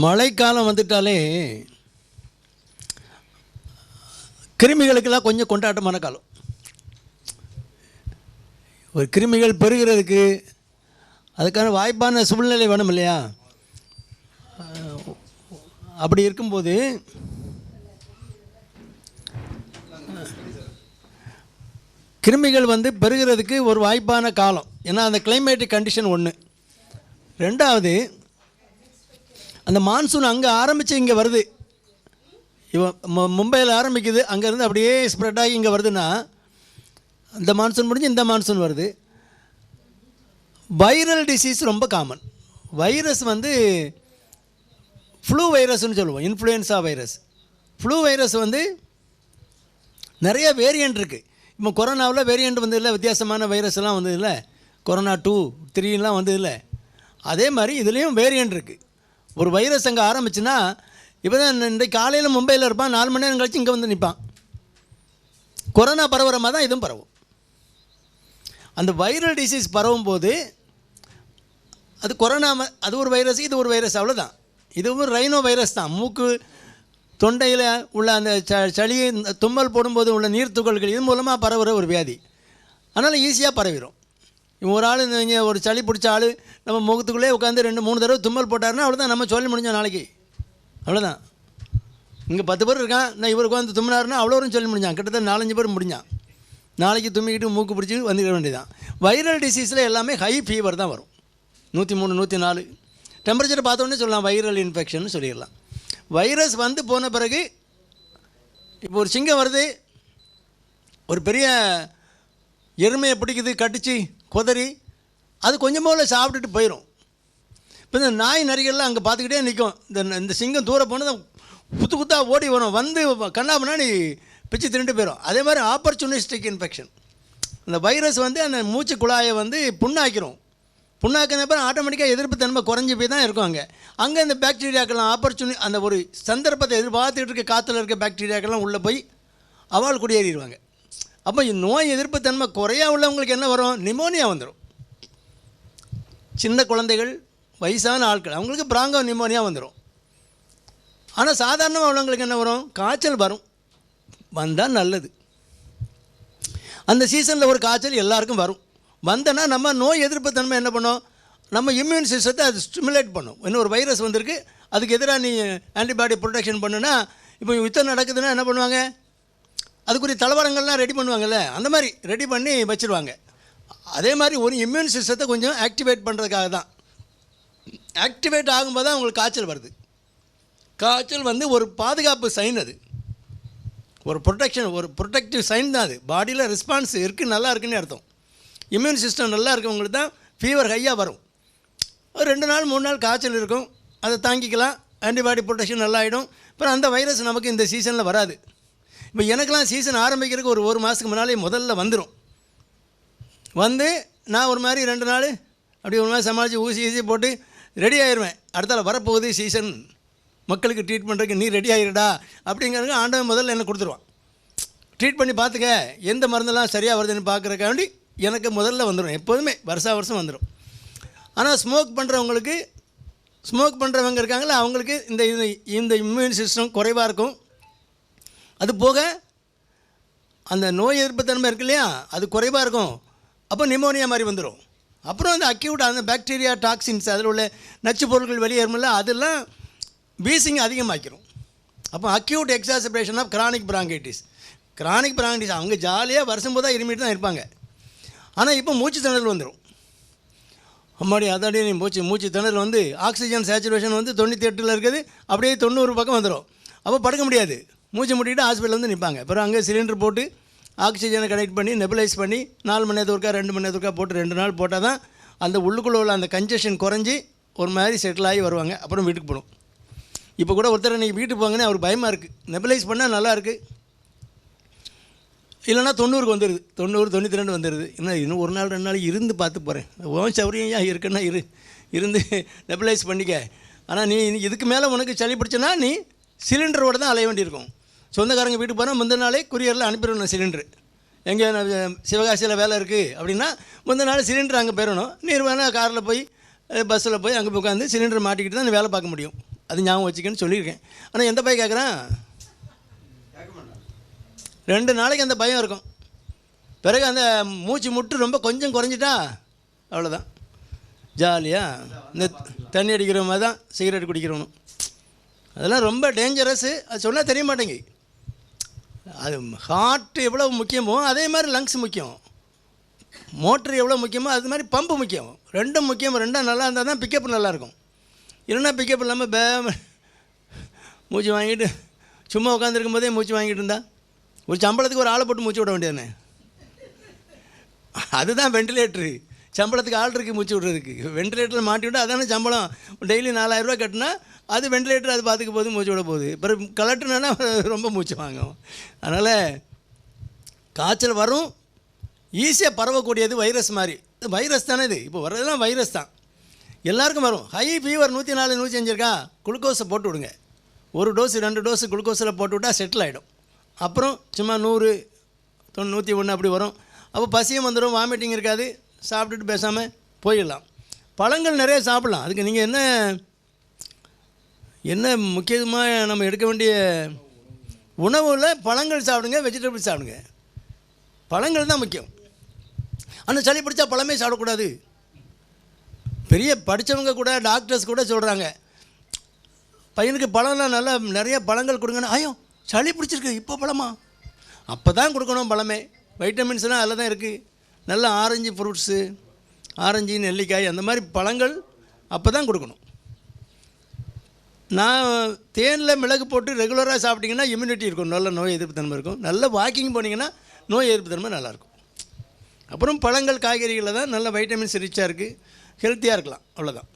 மழைக்காலம் வந்துட்டாலே கிருமிகளுக்கெல்லாம் கொஞ்சம் கொண்டாட்டமான காலம். ஒரு கிருமிகள் பெருகிறதுக்கு அதுக்கான வாய்ப்பான சூழ்நிலை வேணும் இல்லையா? அப்படி இருக்கும்போது கிருமிகள் வந்து பெருகிறதுக்கு ஒரு வாய்ப்பான காலம். ஏன்னா அந்த கிளைமேட்டிக் கண்டிஷன் ஒன்று. ரெண்டாவது, அந்த மான்சூன் அங்கே ஆரம்பித்து இங்கே வருது. மும்பையில் ஆரம்பிக்குது, அங்கேருந்து அப்படியே ஸ்ப்ரெட் ஆகி இங்கே வருதுன்னா இந்த மான்சூன் முடிஞ்சு இந்த மான்சூன் வருது. வைரல் டிசீஸ் ரொம்ப காமன். வைரஸ் வந்து ஃப்ளூ வைரஸ்னு சொல்லுவோம், இன்ஃப்ளூயன்ஸா வைரஸ். ஃப்ளூ வைரஸ் வந்து நிறைய வேரியண்ட் இருக்குது. இப்போ கொரோனாவில் வேரியண்ட் வந்ததில்லை, வித்தியாசமான வைரஸ் எல்லாம் வந்ததில்லை, கொரோனா 2, 3லாம் வந்ததில்லை. அதே மாதிரி இதுலேயும் வேரியண்ட் இருக்குது. ஒரு வைரஸ் அங்கே ஆரம்பிச்சுன்னா இப்போ தான் இன்றைக்கு காலையில் மும்பையில் இருப்பான், 4 மணி நேரம் கழிச்சு இங்கே வந்து நிற்பான். கொரோனா பரவுற மாதிரி தான் இதுவும் பரவும். அந்த வைரல் டிசீஸ் பரவும் போது அது கொரோனா, அது ஒரு வைரஸ், இது ஒரு வைரஸ், அவ்வளோதான். இதுவும் ரைனோ வைரஸ் தான். மூக்கு தொண்டையில் உள்ள அந்த சளியை தும்மல் போடும்போது உள்ள நீர்த்துகள்கள் இது மூலமாக பரவுகிற ஒரு வியாதி. அதனால் ஈஸியாக பரவிடும். ஒரு ஆள் நீங்கள் ஒரு சளி பிடிச்ச ஆள் நம்ம முகத்துக்குள்ளே உட்காந்து 2-3 தடவை தும்மல் போட்டாருன்னா அவ்வளோதான், நம்ம சொல்லி முடிஞ்சோம் நாளைக்கு, அவ்வளோதான். இங்கே 10 பேர் இருக்கான், நான் இவருக்கு வந்து தும்மினாருன்னா அவ்வளோரும் சொல்லி முடிஞ்சான். கிட்டத்தட்ட 4-5 பேர் முடிஞ்சான். நாளைக்கு தும்மிக்கிட்டு மூக்கு பிடிச்சி வந்துட வேண்டியதான். வைரல் டிசீஸில் எல்லாமே ஹை ஃபீவர் தான் வரும். 103, 104 டெம்பரேச்சர் பார்த்தோன்னே சொல்லலாம் வைரல் இன்ஃபெக்ஷன் சொல்லிடலாம். வைரஸ் வந்து போன பிறகு இப்போ ஒரு சிங்கம் வருது, ஒரு பெரிய எருமையை பிடிக்குது, கடிச்சு குதறி அது கொஞ்சம் போல சாப்பிட்டுட்டு போயிடும். இப்போ இந்த நாய் நரிகள்லாம் அங்கே பார்த்துக்கிட்டே நிற்கும். இந்த சிங்கம் தூரம் போனது குத்து குத்தாக ஓடி வரும், வந்து கண்ணா முன்னாடி பிச்சு தின்ட்டு போயிடும். அதே மாதிரி ஆப்பர்ச்சுனிஸ்டிக் இன்ஃபெக்ஷன். அந்த வைரஸ் வந்து அந்த மூச்சு குழாயை வந்து புண்ணாக்கிரும். புண்ணாக்கின அப்புறம் ஆட்டோமேட்டிக்காக எதிர்ப்பு தன்மை குறைஞ்சி போய் தான் இருக்கும். அங்கே இந்த பாக்டீரியாக்கெல்லாம் அந்த ஒரு சந்தர்ப்பத்தை எதிர்பார்த்துக்கிட்டு இருக்க காற்றுல இருக்க பாக்டீரியாக்கெல்லாம் உள்ளே போய் அவால் குடியேறிடுவாங்க. அப்போ நோய் எதிர்ப்பு தன்மை குறையா உள்ளவங்களுக்கு என்ன வரும்? நிமோனியா வந்துடும். சின்ன குழந்தைகள், வயசான ஆட்கள், அவங்களுக்கு பிராங்கோ நிமோனியா வந்துடும். ஆனால் சாதாரணமாக உள்ளவங்களுக்கு என்ன வரும்? காய்ச்சல் வரும். வந்தால் நல்லது. அந்த சீசனில் ஒரு காய்ச்சல் எல்லாருக்கும் வரும். வந்தனா நம்ம நோய் எதிர்ப்பு தன்மை என்ன பண்ணும்? நம்ம இம்யூன் சிஸ்டத்தை அது ஸ்டிமுலேட் பண்ணும். இன்னும் ஒரு வைரஸ் வந்திருக்கு, அதுக்கு எதிராக நீ ஆன்டிபாடி ப்ரொடெக்ஷன் பண்ணுன்னா, இப்போ யுத்தம் நடக்குதுன்னா என்ன பண்ணுவாங்க? அதுக்குரிய தளவாடங்கள்லாம் ரெடி பண்ணுவாங்கள்ல, அந்த மாதிரி ரெடி பண்ணி வச்சுருவாங்க. அதே மாதிரி ஒரு இம்யூன் சிஸ்டத்தை கொஞ்சம் ஆக்டிவேட் பண்ணுறதுக்காக தான். ஆக்டிவேட் ஆகும்போது தான் உங்களுக்கு காய்ச்சல் வருது. காய்ச்சல் வந்து ஒரு பாதுகாப்பு சைன், அது ஒரு ப்ரொடெக்ஷன், ஒரு ப்ரொடெக்டிவ் சைன் தான். அது பாடியில் ரெஸ்பான்ஸ் இருக்குது, நல்லா இருக்குன்னு அர்த்தம். இம்யூன் சிஸ்டம் நல்லா இருக்கவங்களுக்கு தான் ஃபீவர் ஹையாக வரும். ஒரு 2 நாள் 3 நாள் காய்ச்சல் இருக்கும், அதை தாங்கிக்கலாம், ஆன்டிபாடி ப்ரொடெக்ஷன் நல்லா ஆகிடும். அப்புறம் அந்த வைரஸ் நமக்கு இந்த சீசனில் வராது. இப்போ எனக்கெலாம் சீசன் ஆரம்பிக்கிறதுக்கு ஒரு மாதத்துக்கு முன்னாலே முதல்ல வந்துடும். வந்து நான் ஒரு மாதிரி 2 நாள் அப்படி ஒரு மாதிரி சமாளித்து ஊசி போட்டு ரெடி ஆயிடுவேன். அடுத்தால வரப்போகுது சீசன், மக்களுக்கு ட்ரீட் பண்ணுறதுக்கு நீ ரெடி ஆகிடுடா அப்படிங்கிறதுக்கு ஆண்டவன் முதல்ல என்ன கொடுத்துருவான். ட்ரீட் பண்ணி பார்த்துக்க, எந்த மருந்தெல்லாம் சரியாக வருதுன்னு பார்க்குறக்காண்டி எனக்கு முதல்ல வந்துடும். எப்போதுமே வருஷம் வந்துடும். ஆனால் ஸ்மோக் பண்ணுறவங்க இருக்காங்களே, அவங்களுக்கு இந்த இம்யூன் சிஸ்டம் குறைவாக இருக்கும். அது போக அந்த நோய் எதிர்ப்பு தன்மை இருக்கு இல்லையா, அது குறைவாக இருக்கும். அப்போ நிமோனியா மாதிரி வந்துடும். அப்புறம் அந்த அக்யூட் அந்த பாக்டீரியா டாக்ஸின்ஸ், அதில் உள்ள நச்சு பொருட்கள் வெளியேறுமில்ல, அதெல்லாம் வீசிங் அதிகமாக்கிடும். அப்போ அக்யூட் எக்ஸாசபரேஷன் ஆஃப் கிரானிக் பிராங்கைட்டிஸ் அவங்க ஜாலியாக வருஷம் போதாக இருமிட்டு தான் இருப்பாங்க. ஆனால் இப்போ மூச்சு திணறல் வந்துடும். அம்மாடி அதாடி நீ மூச்சு திணறல் வந்து ஆக்சிஜன் சேச்சுரேஷன் வந்து 98 இருக்குது, அப்படியே 90 பக்கம் வந்துடும். அப்போ படுக்க முடியாது, மூச்சு முட்டிக்கிட்டு ஹாஸ்பிட்டலில் வந்து நிற்பாங்க. அப்புறம் அங்கே சிலிண்டர் போட்டு ஆக்சிஜனை கனெக்ட் பண்ணி நெபுலைஸ் பண்ணி 4 மணி நேரத்துக்கா 2 மணி நேரத்துக்கா போட்டு 2 நாள் போட்டால் தான் அந்த உள்ளுக்குள்ளே உள்ள அந்த கன்ஜெஷன் குறைஞ்சி ஒரு மாதிரி செட்டில் ஆகி வருவாங்க. அப்புறம் வீட்டுக்கு போகணும். இப்போ கூட ஒருத்தர் இன்றைக்கி வீட்டுக்கு போங்கன்னு அவருக்கு பயமாக இருக்குது. நெபுலைஸ் பண்ணால் நல்லாயிருக்கு, இல்லைனா 90க்கு வந்துடுது, 90, 92 வந்துடுது. இன்னும் 1 நாள் 2 நாள் இருந்து பார்த்து போகிறேன். ஓன் சௌரியம் ஏன் இருக்குன்னா இருந்து நெபுலைஸ் பண்ணிக்க. ஆனால் நீ இதுக்கு மேலே உனக்கு சளி பிடிச்சனா நீ சிலிண்டரோடு தான் அலைய வேண்டியிருக்கும். சொந்தக்காரங்க வீட்டுக்கு போனால் முந்தின நாளே குரியரில் அனுப்பிடணும் சிலிண்டரு. எங்கே சிவகாசியில் வேலை இருக்குது அப்படின்னா முந்தின நாள் சிலிண்டர் அங்கே போயிடணும். நீர் வேணால் காரில் போய் பஸ்ஸில் போய் அங்கே உட்காந்து சிலிண்டர் மாட்டிக்கிட்டு தான் நீ வேலை பார்க்க முடியும். அது ஞாபகம் வச்சுக்கன்னு சொல்லியிருக்கேன். ஆனால் எந்த பையன் கேட்குறான்? 2 நாளைக்கு அந்த பயம் இருக்கும். பிறகு அந்த மூச்சு முட்டு ரொம்ப கொஞ்சம் குறைஞ்சிட்டா அவ்வளோதான், ஜாலியாக இந்த தண்ணி அடிக்கிற மாதிரி தான் சிகரெட் குடிக்கிறவனும். அதெல்லாம் ரொம்ப டேஞ்சரஸ்ஸு. அது சொன்னால் தெரிய மாட்டேங்க. அது ஹார்ட் எவ்வளோ முக்கியமோ அதே மாதிரி லங்ஸ் முக்கியம். மோட்ரு எவ்வளோ முக்கியமோ அது மாதிரி பம்பு முக்கியம். ரெண்டும் முக்கியம். ரெண்டும் நல்லா இருந்தால் தான் பிக்கப் நல்லாயிருக்கும். இல்லைன்னா பிக்கப் இல்லாமல் மூச்சு வாங்கிட்டு சும்மா உட்காந்துருக்கும் போதே மூச்சு வாங்கிட்டு இருந்தா ஒரு சம்பளத்துக்கு ஒரு ஆளை போட்டு மூச்சு விட வேண்டியதானே. அதுதான் வெண்டிலேட்ரு. சம்பளத்துக்கு ஆள் இருக்குது மூச்சு விட்றதுக்கு. வெண்டிலேட்டரில் மாட்டி விட்டு அதானே சம்பளம். டெய்லி 4000 ரூபா கட்டினா அது வெண்டிலேட்டர் அது பார்த்துக்க போகுது, மூச்சு விட போகுது. பிறகு கலட்டுனா ரொம்ப மூச்சு வாங்கும். அதனால் காய்ச்சல் வரும், ஈஸியாக பரவக்கூடியது வைரஸ் மாதிரி. வைரஸ் தானே இது. இப்போ வர்றதுலாம் வைரஸ் தான், எல்லாருக்கும் வரும். ஹை ஃபீவர் 104 105 இருக்கா, குளுக்கோஸை போட்டு விடுங்க. 1 டோஸ் 2 டோஸ் குளுக்கோஸில் போட்டு விட்டால் செட்டில் ஆகிடும். அப்புறம் சும்மா 100 101 அப்படி வரும். அப்போ பசியும் வந்துடும், வாமிட்டிங் இருக்காது, சாப்பிட்டுட்டு பேசாமல் போயிடலாம். பழங்கள் நிறைய சாப்பிட்லாம். அதுக்கு நீங்கள் என்ன முக்கியமாக நம்ம எடுக்க வேண்டிய உணவில் பழங்கள் சாப்பிடுங்க, வெஜிடபிள்ஸ் சாப்பிடுங்க. பழங்கள் தான் முக்கியம். ஆனால் சளி பிடிச்சா பழமே சாப்பிடக்கூடாது. பெரிய படித்தவங்க கூட டாக்டர்ஸ் கூட சொல்கிறாங்க, பையனுக்கு பழம்லாம் நல்லா நிறைய பழங்கள் கொடுங்கன்னு. ஐயோ சளி பிடிச்சிருக்கு இப்போ பழமா? அப்போ தான் கொடுக்கணும் பழமே. வைட்டமின்ஸ்லாம் அதில் தான் இருக்குது. நல்ல ஆரஞ்சு ஃப்ரூட்ஸு, ஆரஞ்சு நெல்லிக்காய் அந்த மாதிரி பழங்கள் அப்போ தான் கொடுக்கணும். நான் தேனில் மிளகு போட்டு ரெகுலராக சாப்பிட்டிங்கன்னா இம்யூனிட்டி இருக்கும், நல்ல நோய் எதிர்ப்பு தன்மை இருக்கும். நல்ல வாக்கிங் போனீங்கன்னா நோய் எதிர்ப்பு தன்மை நல்லாயிருக்கும். அப்புறம் பழங்கள் காய்கறிகளில் தான் நல்ல வைட்டமின்ஸ் ரிச்சாக இருக்குது, ஹெல்த்தியாக இருக்கலாம். அவ்வளோதான்.